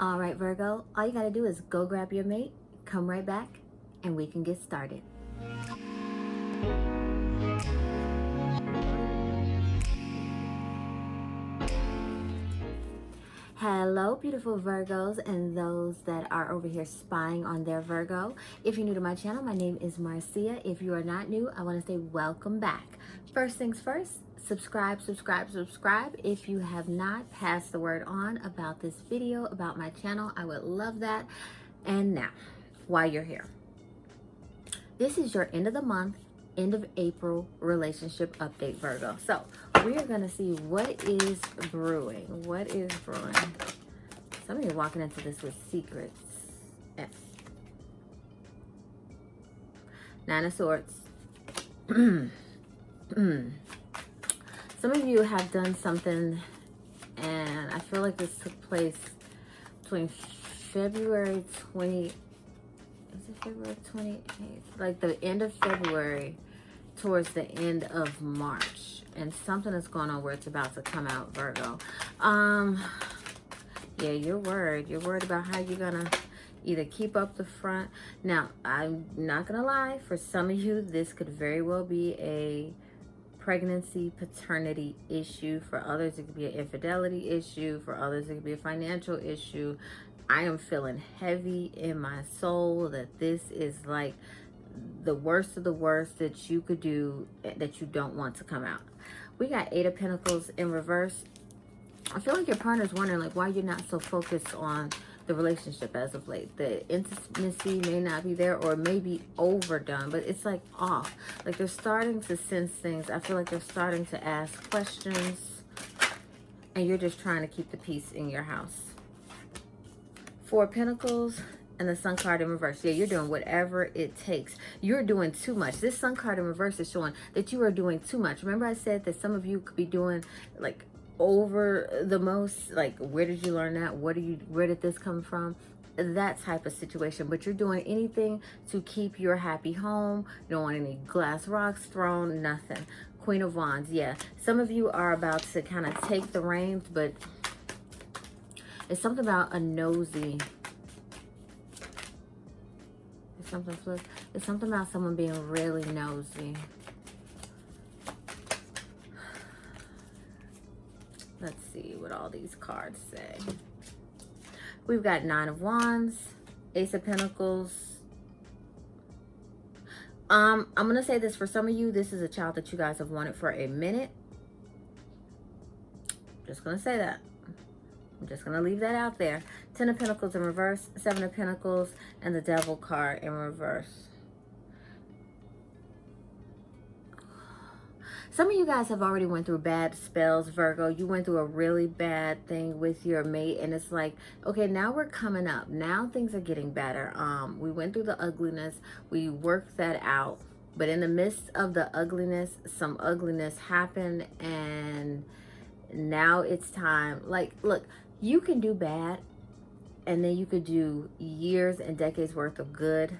All right, Virgo, all you got to do is go grab your mate, come right back, and we can get started. Hello, beautiful Virgos and those that are over here spying on their Virgo. If you're new to my channel, my name is Marcia. If you are not new, I want to say welcome back. First things first, subscribe. If you have not, pass the word on about this video, about my channel. I would love that. And now, while you're here, this is your end of the month, end of April relationship update, Virgo. So we are going to see what is brewing. What is brewing? Some of you are walking into this with secrets. Yes. Nine of Swords. Some of you have done something, and I feel like this took place between February 20. Is it February 28th? Like the end of February towards the end of March. And something is going on where it's about to come out, Virgo. Yeah, you're worried. You're worried about how you're going to either keep up the front. Now, I'm not going to lie. For some of you, this could very well be a pregnancy, paternity issue. For others, it could be an infidelity issue. For others, it could be a financial issue. I am feeling heavy in my soul that this is like the worst of the worst that you could do that you don't want to come out. We got Eight of Pentacles in reverse. I feel like your partner's wondering like why you're not so focused on the relationship as of late. The intimacy may not be there or may be overdone, but it's like off. Like they're starting to sense things. I feel like they're starting to ask questions and you're just trying to keep the peace in your house. Four of Pentacles and the Sun card in reverse. Yeah, you're doing whatever it takes. You're doing too much. This Sun card in reverse is showing that you are doing too much. Remember I said that some of you could be doing like over the most, like where did you learn that? Where did this come from? That type of situation. But you're doing anything to keep your happy home. You don't want any glass rocks thrown, nothing. Queen of Wands. Yeah, some of you are about to kind of take the reins, but it's something about a nosy. It's something about someone being really nosy. Let's see what all these cards say. We've got Nine of Wands, Ace of Pentacles. I'm going to say this for some of you. This is a child that you guys have wanted for a minute. Just going to say that. I'm just going to leave that out there. Ten of Pentacles in reverse, Seven of Pentacles, and the Devil card in reverse. Some of you guys have already went through bad spells, Virgo. You went through a really bad thing with your mate, and it's like, okay, now we're coming up. Now things are getting better. We went through the ugliness. We worked that out. But in the midst of the ugliness, some ugliness happened, and now it's time. Like, look, you can do bad, and then you could do years and decades worth of good.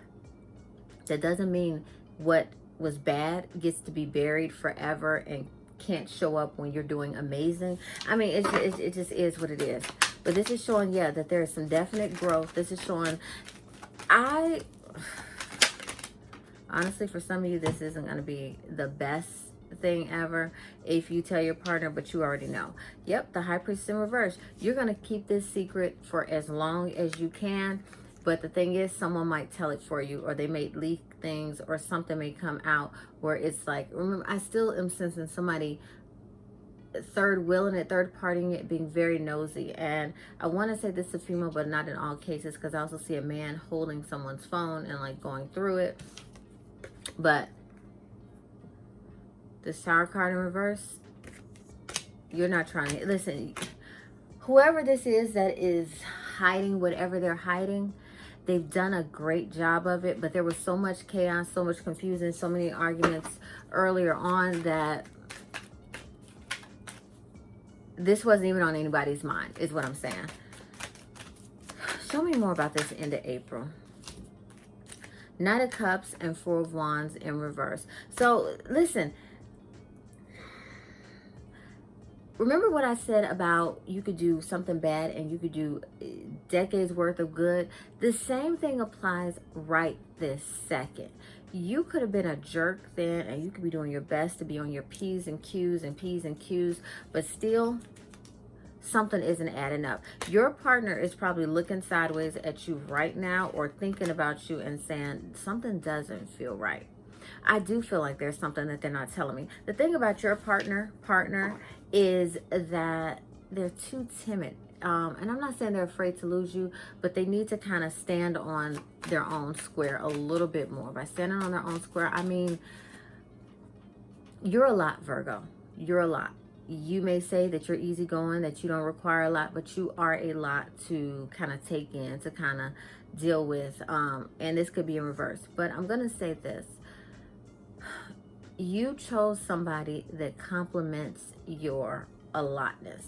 That doesn't mean what was bad gets to be buried forever and can't show up when you're doing amazing. I mean, it just is what it is. But this is showing, yeah, that there is some definite growth. This is showing, honestly, for some of you, this isn't going to be the best thing ever if you tell your partner, but you already know. Yep, the High Priestess in reverse. You're going to keep this secret for as long as you can. But the thing is, someone might tell it for you, or they may leak things, or something may come out where it's like, remember, I still am sensing somebody third wheeling it, third partying it, being very nosy. And I want to say this is female, but not in all cases, because I also see a man holding someone's phone and like going through it. But this Tower card in reverse, you're not trying to listen. Whoever this is that is hiding whatever they're hiding, they've done a great job of it, but there was so much chaos, so much confusion, so many arguments earlier on that this wasn't even on anybody's mind, is what I'm saying. Show me more about this end of April. Knight of Cups and Four of Wands in reverse. So, listen. remember what I said about you could do something bad and you could do decades worth of good? The same thing applies right this second. You could have been a jerk then, and you could be doing your best to be on your P's and Q's and P's and Q's, but still something isn't adding up. Your partner is probably looking sideways at you right now or thinking about you and saying something doesn't feel right. I do feel like there's something that they're not telling me. The thing about your partner is that they're too timid. And I'm not saying they're afraid to lose you, but they need to kind of stand on their own square a little bit more. By standing on their own square, I mean, you're a lot, Virgo. You're a lot. You may say that you're easygoing, that you don't require a lot, but you are a lot to kind of take in, to kind of deal with. And this could be in reverse. But I'm going to say this. You chose somebody that complements your allotness.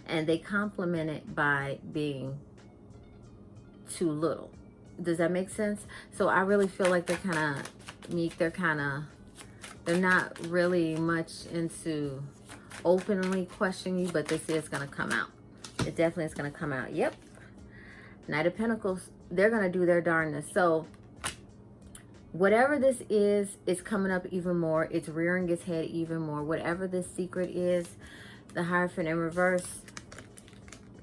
And they complement it by being too little. Does that make sense? So I really feel like they're kind of meek. They're not really much into openly questioning you, but this is going to come out. It definitely is going to come out. Yep. Knight of Pentacles, they're going to do their darndest. So whatever this is coming up even more. It's rearing its head even more. Whatever this secret is, the Hierophant in reverse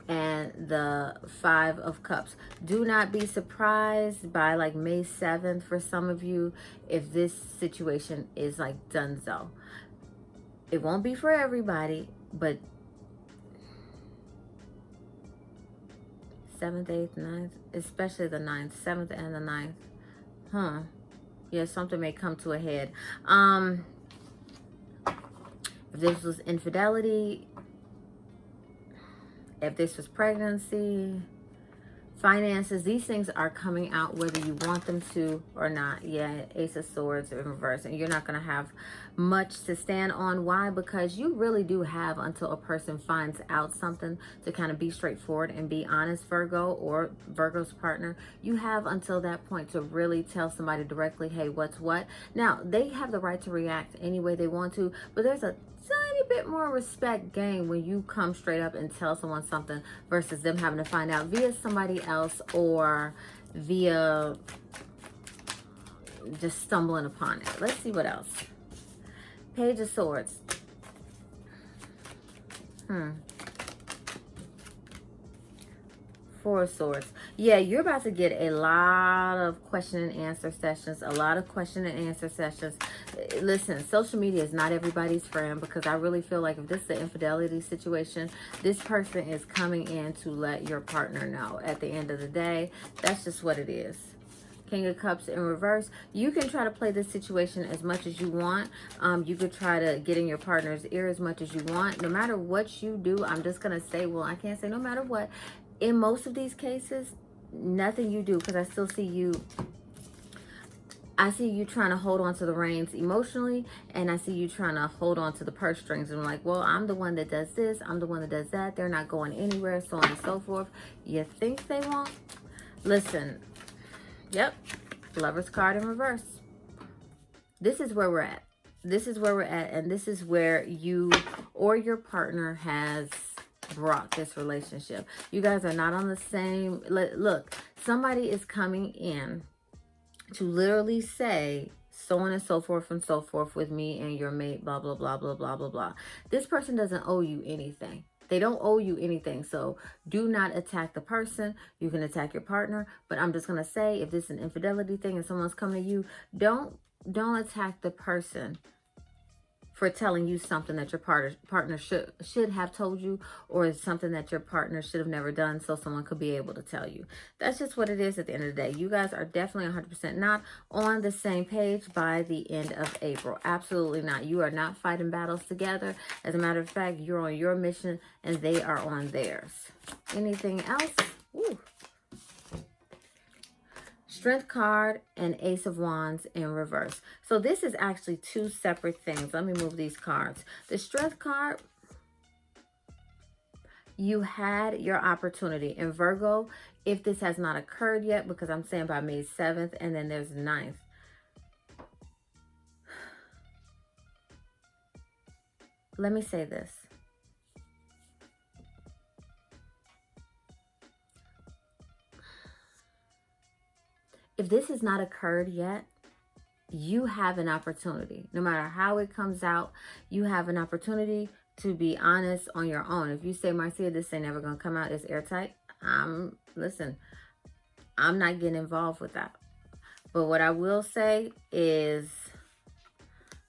and the Five of Cups. Do not be surprised by like May 7th for some of you if this situation is like donezo. It won't be for everybody, but 7th, 8th, 9th, especially the 9th, 7th and the 9th. Yeah, something may come to a head. If this was infidelity, if this was pregnancy, finances, these things are coming out whether you want them to or not. Yeah, Ace of Swords in reverse. And you're not going to have much to stand on. Why? Because you really do have until a person finds out something to kind of be straightforward and be honest, Virgo or Virgo's partner. You have until that point to really tell somebody directly, hey, what's what. Now, they have the right to react any way they want to, but there's a tiny bit more respect gained when you come straight up and tell someone something versus them having to find out via somebody else or via just stumbling upon it. Let's see what else. Page of Swords. Four of Swords. Yeah, you're about to get a lot of question and answer sessions. A lot of question and answer sessions. Listen, social media is not everybody's friend, because I really feel like if this is an infidelity situation, this person is coming in to let your partner know. At the end of the day, that's just what it is. King of Cups in reverse. You can try to play this situation as much as you want. You could try to get in your partner's ear as much as you want. No matter what you do, I'm just going to say, well, I can't say no matter what. In most of these cases, nothing you do, because I still see you. I see you trying to hold on to the reins emotionally, and I see you trying to hold on to the purse strings. And I'm like, well, I'm the one that does this. I'm the one that does that. They're not going anywhere, so on and so forth. You think they won't? Listen. Yep. Lover's card in reverse. This is where we're at. This is where we're at, and this is where you or your partner has brought this relationship. You guys are not on the same. Look, somebody is coming in to literally say so on and so forth with me and your mate, blah, blah, blah, blah, blah, blah, blah. This person doesn't owe you anything. They don't owe you anything. So do not attack the person. You can attack your partner. But I'm just going to say, if this is an infidelity thing and someone's coming to you, don't attack the person for telling you something that your partner should have told you, or something that your partner should have never done, so someone could be able to tell you. That's just what it is at the end of the day. You guys are definitely 100% not on the same page by the end of April. Absolutely not. You are not fighting battles together. As a matter of fact, you're on your mission and they are on theirs. Anything else? Ooh. Strength card and Ace of Wands in reverse. So this is actually two separate things. Let me move these cards. The Strength card, you had your opportunity. In Virgo, if this has not occurred yet, because I'm saying by May 7th, and then there's the 9th. Let me say this. if this has not occurred yet, you have an opportunity. No matter how it comes out, you have an opportunity to be honest on your own. If you say, Marcia, this ain't never going to come out, it's airtight, listen, I'm not getting involved with that. But what I will say is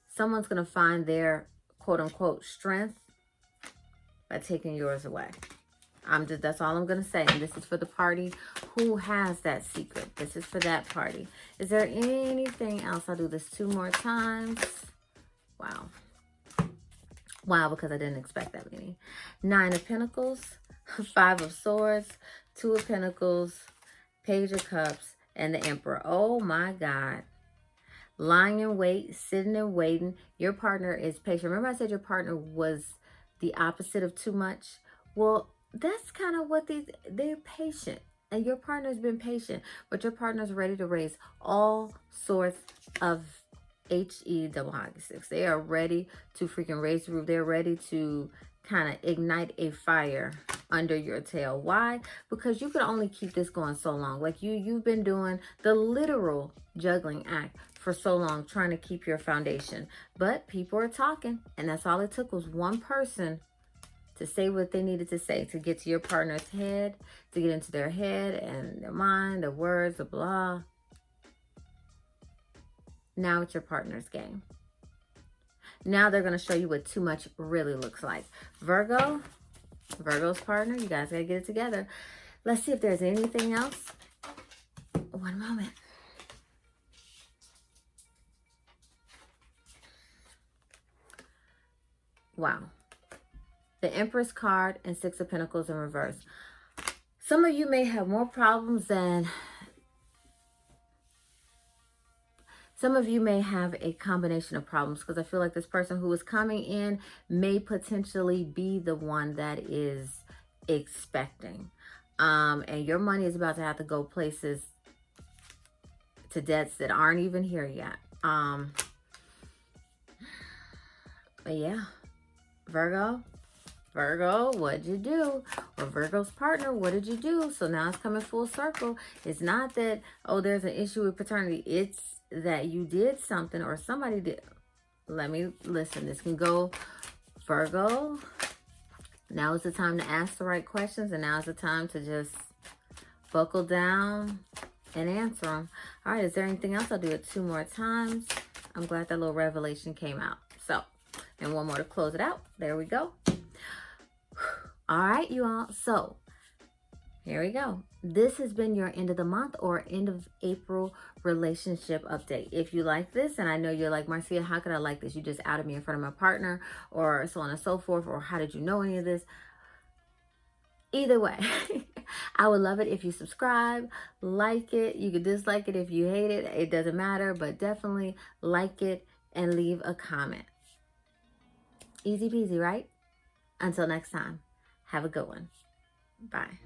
someone's going to find their quote unquote strength by taking yours away. That's all I'm going to say. And this is for the party who has that secret. This is for that party. Is there anything else? I'll do this 2 more times. Wow. Wow, because I didn't expect that many. 9 of Pentacles, 5 of Swords, 2 of Pentacles, Page of Cups, and the Emperor. Oh my God. Lying in wait, sitting and waiting. Your partner is patient. Remember I said your partner was the opposite of too much? Well, that's kind of what they're patient. And your partner's been patient, but your partner's ready to raise all sorts of double hockey sticks. They are ready to freaking raise the roof. They're ready to kind of ignite a fire under your tail. Why? Because you can only keep this going so long. Like you've been doing the literal juggling act for so long, trying to keep your foundation. But people are talking, and that's all it took was one person to say what they needed to say, to get to your partner's head, to get into their head and their mind, the words, the blah. Now it's your partner's game. Now they're going to show you what too much really looks like. Virgo's partner, you guys got to get it together. Let's see if there's anything else. One moment. Wow. The Empress card and 6 of Pentacles in reverse. Some of you may have more problems than... Some of you may have a combination of problems, because I feel like this person who is coming in may potentially be the one that is expecting. And your money is about to have to go places, to debts that aren't even here yet. But yeah, Virgo, what'd you do? Or Virgo's partner, what did you do? So now it's coming full circle. It's not that, oh, there's an issue with paternity. It's that you did something, or somebody did. Listen, this can go, Virgo. Now is the time to ask the right questions, and now is the time to just buckle down and answer them. All right, is there anything else? I'll do it 2 more times. I'm glad that little revelation came out. So, and one more to close it out. There we go. All right, you all. So, here we go. This has been your end of the month or end of April relationship update. If you like this, and I know you're like, Marcia, how could I like this? You just outed me in front of my partner, or so on and so forth, or how did you know any of this? Either way, I would love it if you subscribe, like it. You could dislike it if you hate it. It doesn't matter, but definitely like it and leave a comment. Easy peasy, right? Until next time, have a good one. Bye.